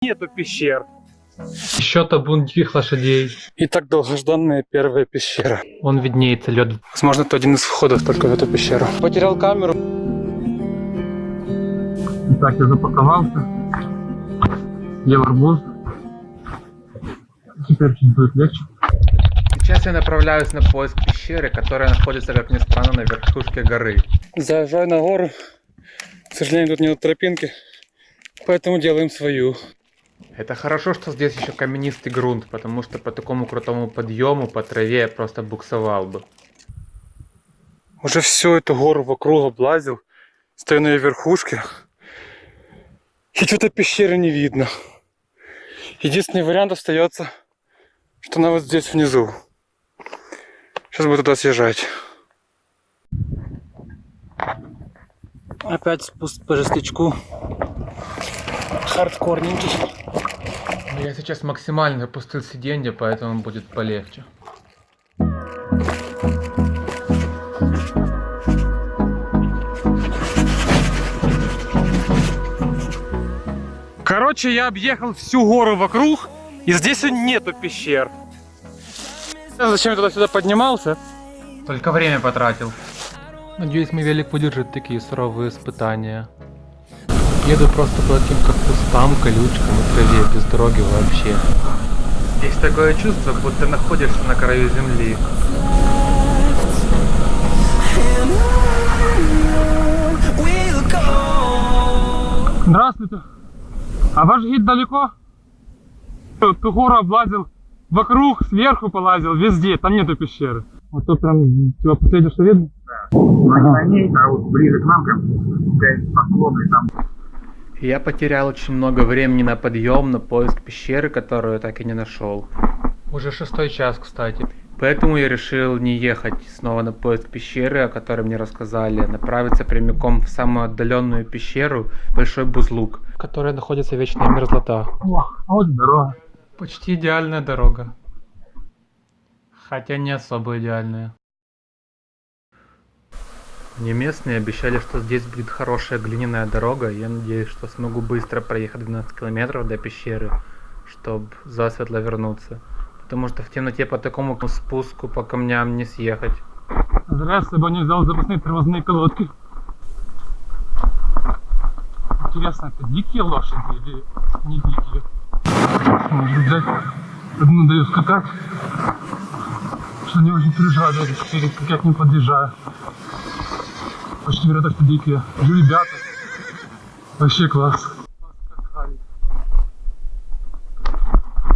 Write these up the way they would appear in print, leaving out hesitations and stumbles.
нету пещер. Еще табун диких лошадей. И так долгожданная первая пещера. Вон виднеется лед. Возможно, это один из входов только в эту пещеру. Потерял камеру. Итак, я запаковался. Ел арбуз. Теперь чуть будет легче. Сейчас я направляюсь на поиск пещеры, которая находится, как ни странно, на верхушке горы. Заезжаю на гору. К сожалению, тут нет тропинки, поэтому делаем свою. Это хорошо, что здесь еще каменистый грунт, потому что по такому крутому подъему по траве я просто буксовал бы. Уже всю эту гору вокруг облазил. Стою на ее верхушке. И что-то пещеры не видно. Единственный вариант остается, что она вот здесь внизу. Сейчас буду туда съезжать. Опять спуск по жестячку. Хардкорненький. Я сейчас максимально опустил сиденье, поэтому будет полегче. Короче, я объехал всю гору вокруг, и здесь нету пещер. Зачем я туда-сюда поднимался? Только время потратил. Надеюсь, мой велик выдержит такие суровые испытания. Еду просто по таким как кустам, колючкам и траве, без дороги вообще. Есть такое чувство, будто находишься на краю земли. Здравствуйте. А ваш гид далеко? Ту гору облазил вокруг, сверху полазил, везде, там нету пещеры. Вот тут прям, типа, последнее, что видно? Да. Но не на ней, а вот ближе к нам, прям 5 по склону, и там. Я потерял очень много времени на подъем, на поиск пещеры, которую я так и не нашел. Уже 6-й час, кстати. Поэтому я решил не ехать снова на поиск пещеры, о которой мне рассказали, а направиться прямиком в самую отдаленную пещеру, Большой Бузлук, в которой находится вечная мерзлота. О, а вот дорога. Почти идеальная дорога. Хотя не особо идеальная. Мне местные обещали, что здесь будет хорошая глиняная дорога, и я надеюсь, что смогу быстро проехать 12 километров до пещеры, чтобы засветло вернуться. Потому что в темноте по такому спуску по камням не съехать. Зря с собой не взял запасные тормозные колодки. Интересно, это дикие лошади или не дикие? Может взять одну, даю скакать, что не очень переживаю, как я к ним подъезжаю. Почти вероятно, что дикие. Ребята, вообще класс.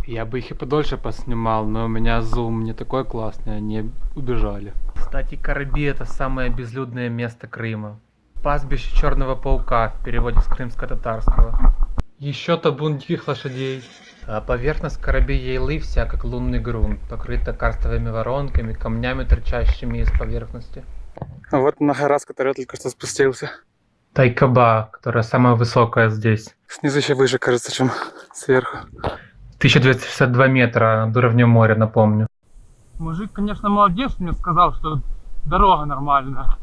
Я бы их и подольше поснимал, но у меня зум не такой классный, они убежали. Кстати, Караби — это самое безлюдное место Крыма. Пастбище черного паука в переводе с крымско-татарского. Еще табун диких лошадей. А поверхность Караби-Яйлы вся как лунный грунт, покрыта карстовыми воронками, камнями, торчащими из поверхности. А вот она гора, с которой я только что спустился. Тайкаба, которая самая высокая здесь. Снизу еще выше, кажется, чем сверху. 1262 метра над уровнем моря, напомню. Мужик, конечно, молодец, мне сказал, что дорога нормальная.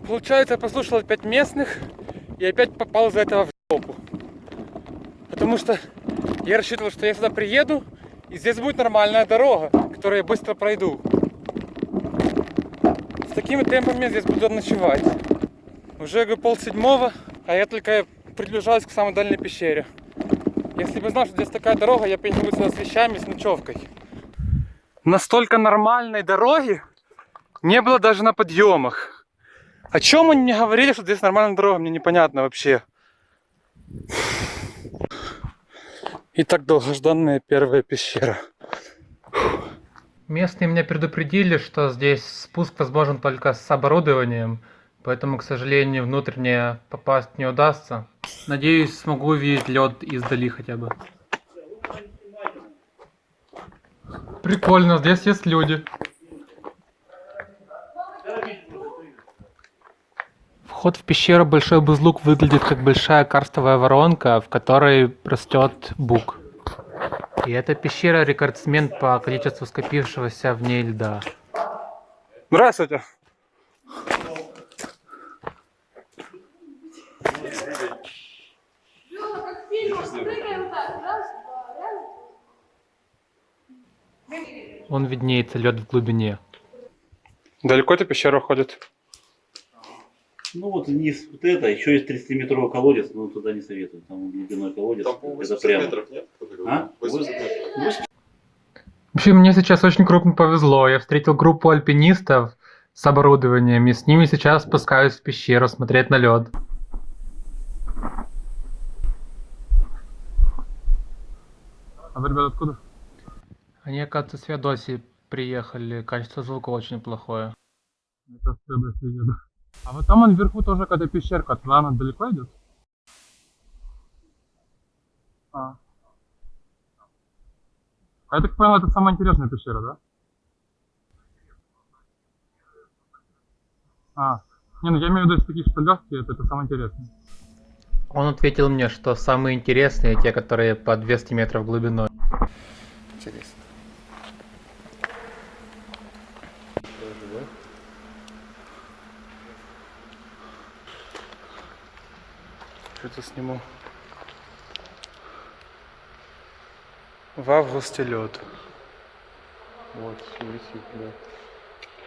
Получается, я послушал опять местных и опять попал за этого в жопу. Потому что я рассчитывал, что я сюда приеду, и здесь будет нормальная дорога, которую я быстро пройду. С такими темпами я здесь буду ночевать. Уже 6:30, а я только приближаюсь к самой дальней пещере. Если бы знал, что здесь такая дорога, я поехал бы сюда с вещами, с ночевкой. Настолько нормальной дороги не было даже на подъемах. О чем они мне говорили, что здесь нормальная дорога, мне непонятно вообще. Итак, долгожданная первая пещера. Местные меня предупредили, что здесь спуск возможен только с оборудованием, поэтому, к сожалению, внутренне попасть не удастся. Надеюсь, смогу увидеть лед издали хотя бы. Прикольно, здесь есть люди. Вход в пещеру Большой Бузлук выглядит как большая карстовая воронка, в которой растет бук. И эта пещера рекордсмен по количеству скопившегося в ней льда. Здравствуйте. Прыгаем вот так. Раз, два, раз. Вон виднеется лед в глубине. Далеко эта пещера уходит? Ну вот вниз вот это, еще есть 30-метровый колодец, но туда не советую, там глубиной колодец. Там, по-моему, 80 метров, нет? А? 80 метров. Вообще, мне сейчас очень крупно повезло. Я встретил группу альпинистов с оборудованием, и с ними сейчас спускаюсь в пещеру смотреть на лед. А вы, ребята, откуда? Они, оказывается, с Феодосии приехали. Качество звука очень плохое. Это в Феодосии еду. А вот там он вверху тоже какая-то пещерка. Туда она далеко идет? А я так понял, это самая интересная пещера, да? Не, ну я имею в виду, если такие, что легкие, это самое интересное. Он ответил мне, что самые интересные те, которые по 200 метров глубиной. Интересно. Что-то сниму. В августе лед. Вот, все висит, да.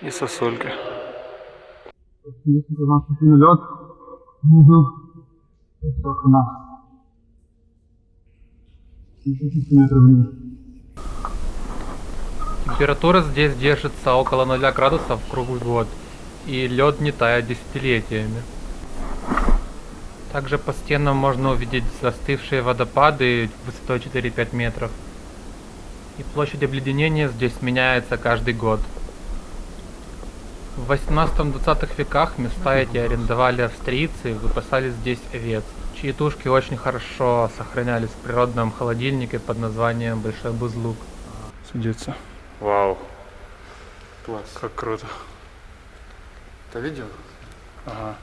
И сосулька. Лед. Температура здесь держится около 0 градусов круглый год, и лед не тает десятилетиями. Также по стенам можно увидеть застывшие водопады высотой 4-5 метров. И площадь обледенения здесь меняется каждый год. В 18-20 веках места эти арендовали австрийцы, выпасали здесь овец, чьи тушки очень хорошо сохранялись в природном холодильнике под названием Большой Бузлук. Садится. Вау, Класс. как круто. Это видео? Ага.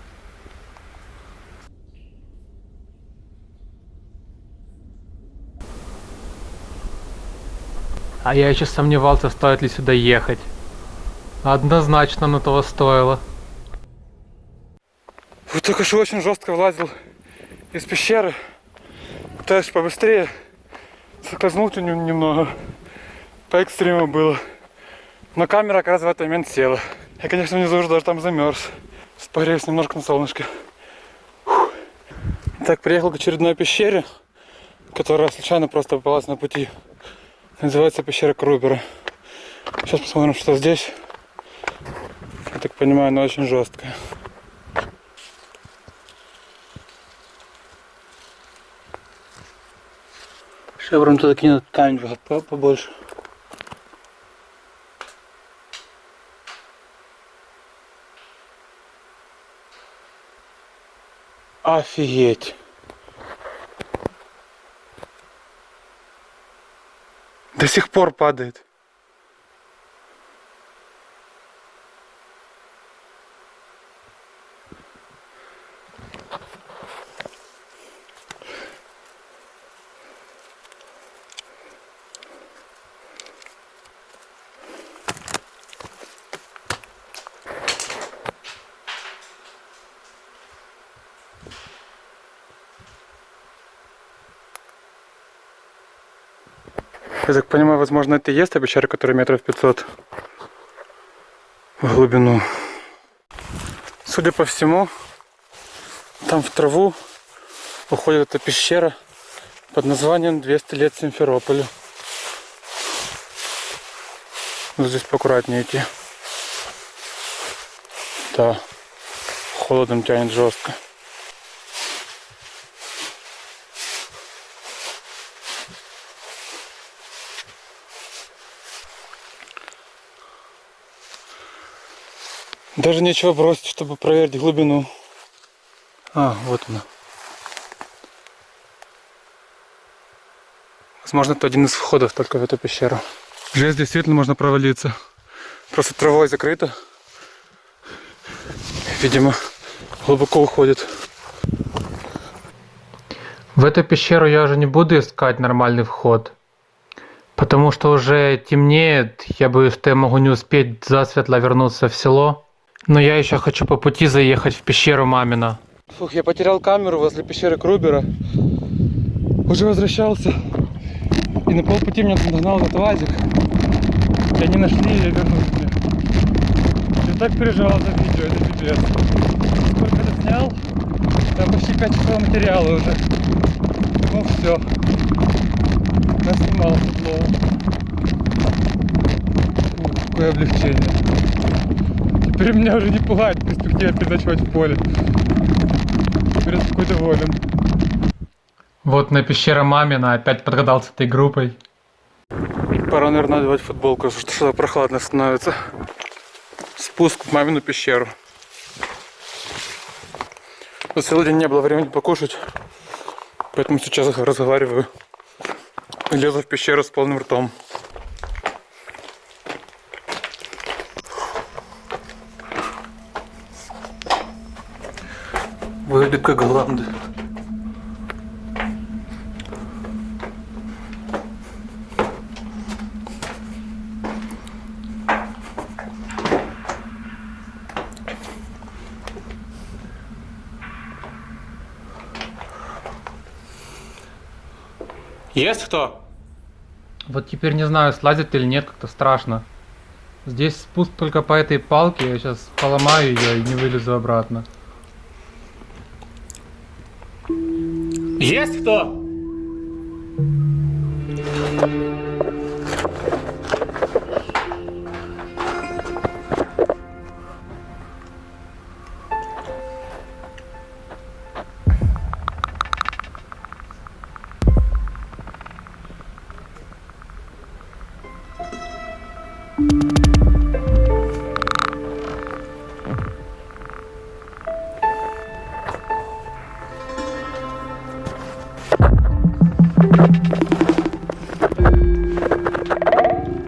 А я еще сомневался, стоит ли сюда ехать. Однозначно оно того стоило. Вот только что очень жестко вылазил из пещеры. Пытаюсь побыстрее. Соскользнуть немного. По экстриму было. Но камера, оказывается, в этот момент села. Я, конечно, внизу уже даже там замерз. Погреюсь немножко на солнышке. Фух. Так, приехал к очередной пещере, которая случайно просто попалась на пути. Называется пещера Крубера. Сейчас посмотрим, что здесь. Я так понимаю, она очень жесткая. Шеврон туда кинет камень побольше. Офигеть! До сих пор падает. Я так понимаю, возможно, это и есть та пещера, которая метров 500 в глубину. Судя по всему, там в траву уходит эта пещера под названием 200 лет Симферополю. Вот здесь поаккуратнее идти. Да, холодом тянет жестко. Даже нечего бросить, чтобы проверить глубину. Вот она. Возможно, это один из входов только в эту пещеру. Здесь действительно можно провалиться. Просто травой закрыто. Видимо, глубоко уходит. В эту пещеру я уже не буду искать нормальный вход. Потому что уже темнеет, я боюсь, что я могу не успеть засветло вернуться в село. Но я еще хочу по пути заехать в пещеру Мамина. Фух, я потерял камеру возле пещеры Крубера. уже возвращался. И на полпути меня там догнал этот УАЗик. И они нашли и вернули меня. Я так переживал за видео, это пипец. Сколько ты снял? Там почти 5 часов материала уже. Ну все. Наснимал футлоу. Какое облегчение. Теперь меня уже не пугает перспектива переночевать в поле. Теперь я такой доволен. Вот на пещера Мамина опять подгадал с этой группой. Пора, наверное, надевать футболку, потому что что-то прохладно становится. Спуск в Мамину пещеру. За целый день не было времени покушать, поэтому сейчас разговариваю и лезу в пещеру с полным ртом. Выглядит как Голланд. Есть кто? Вот теперь не знаю, слазит или нет, как-то страшно. Здесь спуск только по этой палке, я сейчас поломаю ее и не вылезу обратно. Есть кто?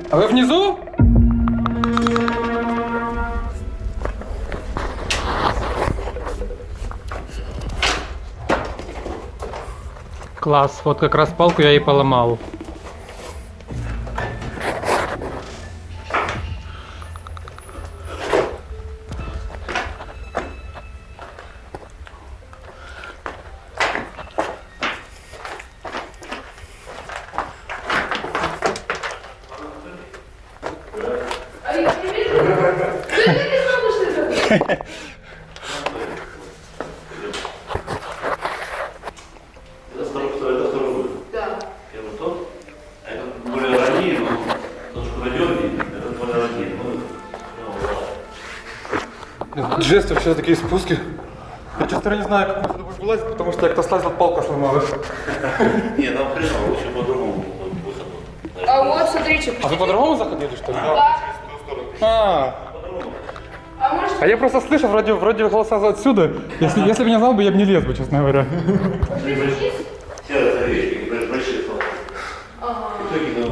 А вы внизу? Класс, вот как раз палку я и поломал. А я не вижу. Ты не знала, что это? Это второй. Да. Первый тот. А это более ранее, но тот, что радионий, это более ранее. Жесть, вообще такие спуски. Я, честно, не знаю, как мы сюда будем вылазить, потому что я как-то слазил, палка сломалась. Не, нам хреново, еще по-другому выход. А вот, смотрите. А вы по-другому заходили, что ли? Да. А, А может, а я просто слышал вроде голоса отсюда. Если бы не знал бы, я бы не лез бы, честно говоря. Серые завечки, большие слова. Ага. В итоге, да,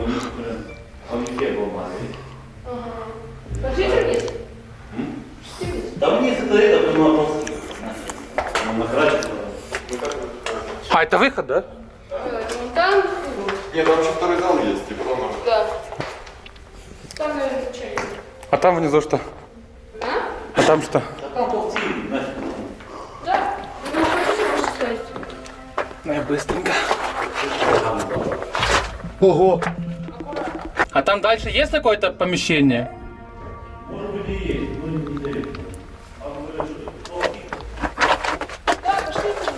он не все был маленький. Ага. Пошли вниз. Да вниз это было ползти. Он накрасится. А, это выход, да? Вон там. Нет, там еще второй зал есть, и потом можно... Да. Там, наверное, ничего. А там внизу что? А там что? Да там ползти, нафиг. Да. Ну, хотите, можете сказать. Ну я быстренько. Ого! А там дальше есть какое-то помещение? Может быть и есть, но не дает. Да, пошлите.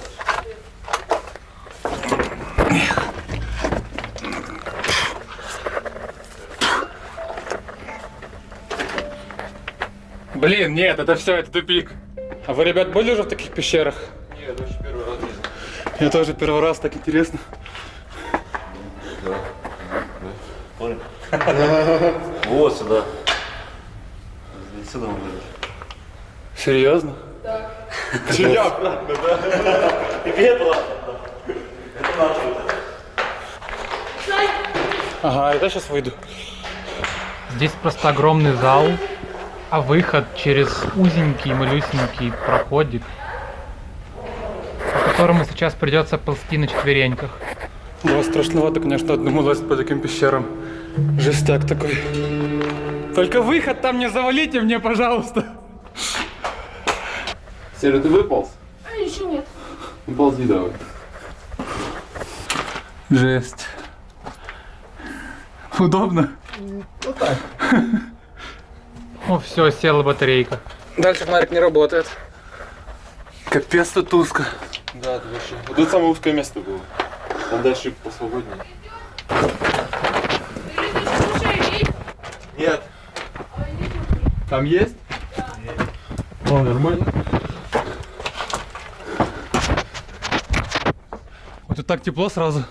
Блин, нет, это все, это тупик. А вы, ребят, были уже в таких пещерах? Нет, вообще первый раз вижу. Я тоже первый раз, так интересно. Понял? Вот сюда. Сюда мы вылезли. Серьезно? Да. Я, правда, да? Тебе платно, да. Это наш выход. Сань. Ага, я сейчас выйду. Здесь просто огромный зал, а выход через узенький, малюсенький проходик, по которому сейчас придется ползти на четвереньках. Да, страшновато, конечно, одному лазить по таким пещерам. Жестяк такой. Только выход там не завалите мне, пожалуйста. Серый, ты выполз? А, еще нет. Ну ползи давай. Жесть. Удобно? О, все, села батарейка. Дальше фонарик не работает. Капец тут узко. Да, это вообще. Вот это самое узкое место было. Там дальше посвободнее. Нет. Там есть? О, нормально. Вот тут так тепло сразу.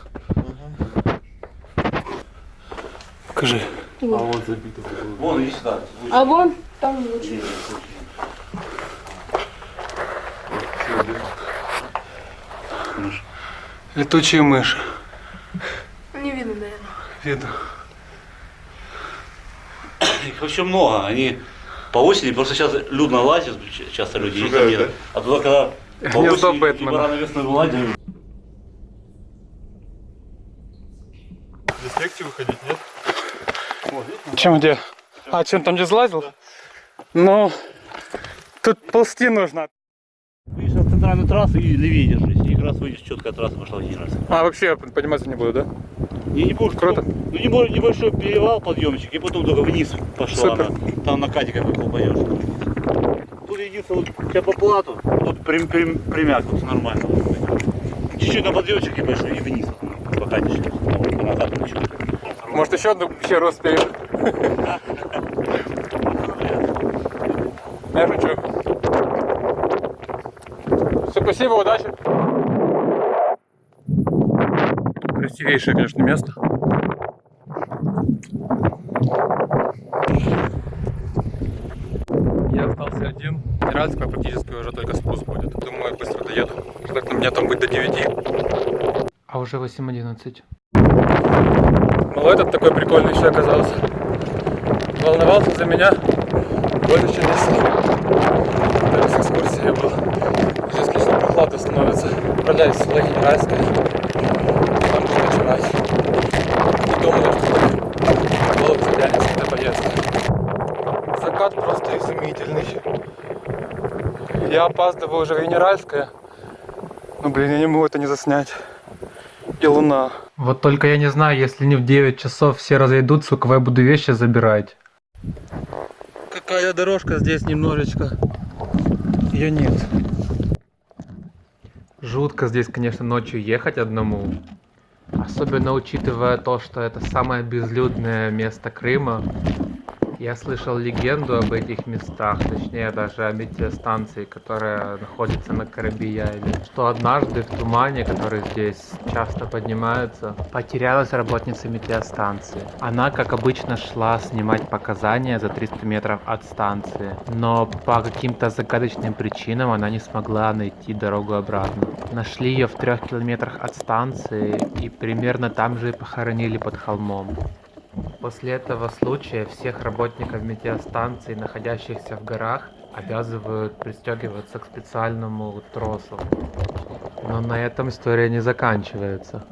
Покажи. А вот забито. Вон, иди сюда. А вон там лучше. Летучие мыши. Не видно, наверное. Видно. Их вообще много. Они по осени, просто сейчас людно лазят, часто люди. их там нет. А туда, когда по Гнездо осени, Бэтмена. либо рано весной вылазят. Здесь легче выходить, нет? Чем где? А, чем там где залазил? Ну, тут ползти нужно. Выйдешь на центральную трассу и левее держись. И как раз выйдешь, четкая трасса пошла один раз. А, вообще, я подниматься не буду, да? Не будешь Круто. Ну небольшой перевал, подъемчик, и потом только вниз пошла Супер. она. Там на катике попадешь. Тут единственное, вот сейчас по плату, тут прямяк, тут нормально. Чуть-чуть на подъемчик небольшой и вниз. Покатишь. Ну, назад чуть-чуть. Может, еще одну пещеру успею? Я шучу. Все, спасибо, удачи. Красивейшее, конечно, место. Я остался один. Генеральского практически уже только спуск будет. Думаю, быстро доеду. Желательно мне там быть до 9. А уже 8:11. Ну, этот такой прикольный еще оказался. Волновался за меня. Вот еще здесь. Это с экскурсией был. Здесь, конечно, прохладно становится. Отправляюсь в село Генеральское. Там буду ночевать. Не думаю, что голову затянется эта поездка. Закат просто изумительный. Я опаздываю уже в Генеральское. Ну, блин, я не могу это не заснять. И луна. Вот только я не знаю, если не в 9 часов все разойдутся, у кого я буду вещи забирать. Какая дорожка здесь немножечко. Ее нет. Жутко здесь, конечно, ночью ехать одному. Особенно учитывая то, что это самое безлюдное место Крыма. Я слышал легенду об этих местах, точнее даже о метеостанции, которая находится на Карабияйле. Что однажды в тумане, который здесь часто поднимается, потерялась работница метеостанции. Она, как обычно, шла снимать показания за 300 метров от станции, но по каким-то загадочным причинам она не смогла найти дорогу обратно. Нашли ее в 3 километрах от станции и примерно там же и похоронили под холмом. После этого случая всех работников метеостанции, находящихся в горах, обязывают пристегиваться к специальному тросу. Но на этом история не заканчивается.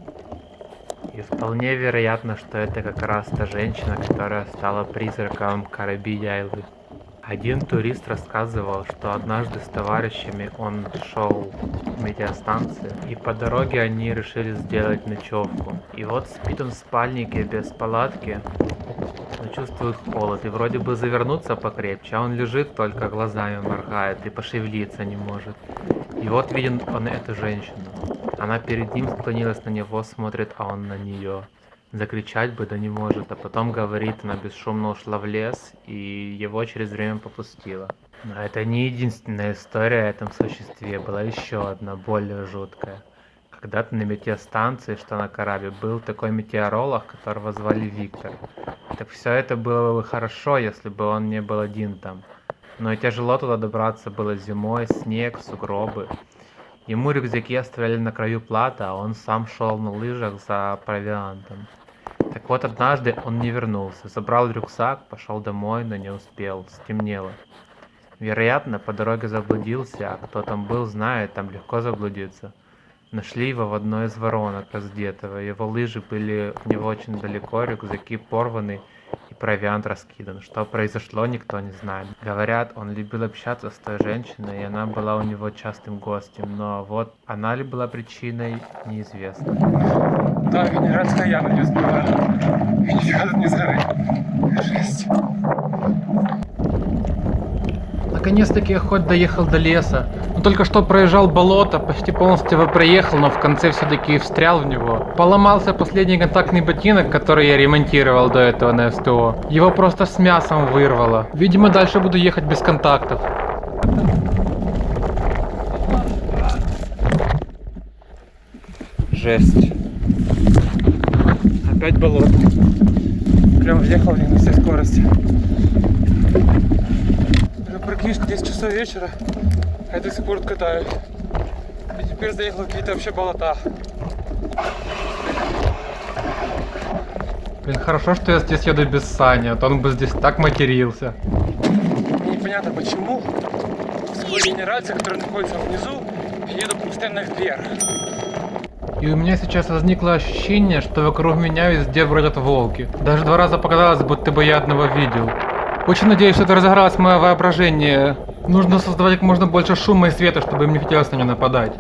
И вполне вероятно, что это как раз та женщина, которая стала призраком Карабияйлы. Один турист рассказывал, что однажды с товарищами он шел к метеостанции, и по дороге они решили сделать ночевку. И вот спит он в спальнике без палатки, но чувствует холод, и вроде бы завернуться покрепче, а он лежит, только глазами моргает и пошевелиться не может. И вот виден он эту женщину. Она перед ним склонилась на него, смотрит, а он на нее. Закричать бы, да не может, а потом говорит, она бесшумно ушла в лес, и его через время попустила. Но это не единственная история о этом существе, была еще одна, более жуткая. Когда-то на метеостанции, что на корабле, был такой метеоролог, которого звали Виктор. Так все это было бы хорошо, если бы он не был один там. Но и тяжело туда добраться было зимой, снег, сугробы. Ему рюкзаки оставляли на краю плата, а он сам шел на лыжах за провиантом. Так вот, однажды он не вернулся, забрал рюкзак, пошел домой, но не успел, стемнело. Вероятно, по дороге заблудился, а кто там был, знает, там легко заблудиться. Нашли его в одной из воронок раздетого, его лыжи были у него очень далеко, рюкзаки порваны и провиант раскидан. Что произошло, никто не знает. Говорят, он любил общаться с той женщиной, и она была у него частым гостем, но вот она ли была причиной, неизвестно. Да, генеральская яма не успеваю. Ничего тут не сгорит. Жесть. Наконец-таки я хоть доехал до леса. Но только что проезжал болото, почти полностью его проехал, но в конце все-таки встрял в него. Поломался последний контактный ботинок, который я ремонтировал до этого на СТО. Его просто с мясом вырвало. Видимо, дальше буду ехать без контактов. Жесть. Опять болото. Прям въехал в них на всей скорости. Уже практически 10 часов вечера, а я до сих пор тут катаюсь. И теперь заехал в какие-то вообще болота. Блин, хорошо, что я здесь еду без Сани, а то он бы здесь так матерился. Мне непонятно почему свой генерация, который находится внизу, еду постоянно вверх. И у меня сейчас возникло ощущение, что вокруг меня везде бродят волки. Даже 2 раза показалось, будто бы я одного видел. Очень надеюсь, что это разыгралось мое воображение. Нужно создавать как можно больше шума и света, чтобы им не хотелось на меня нападать.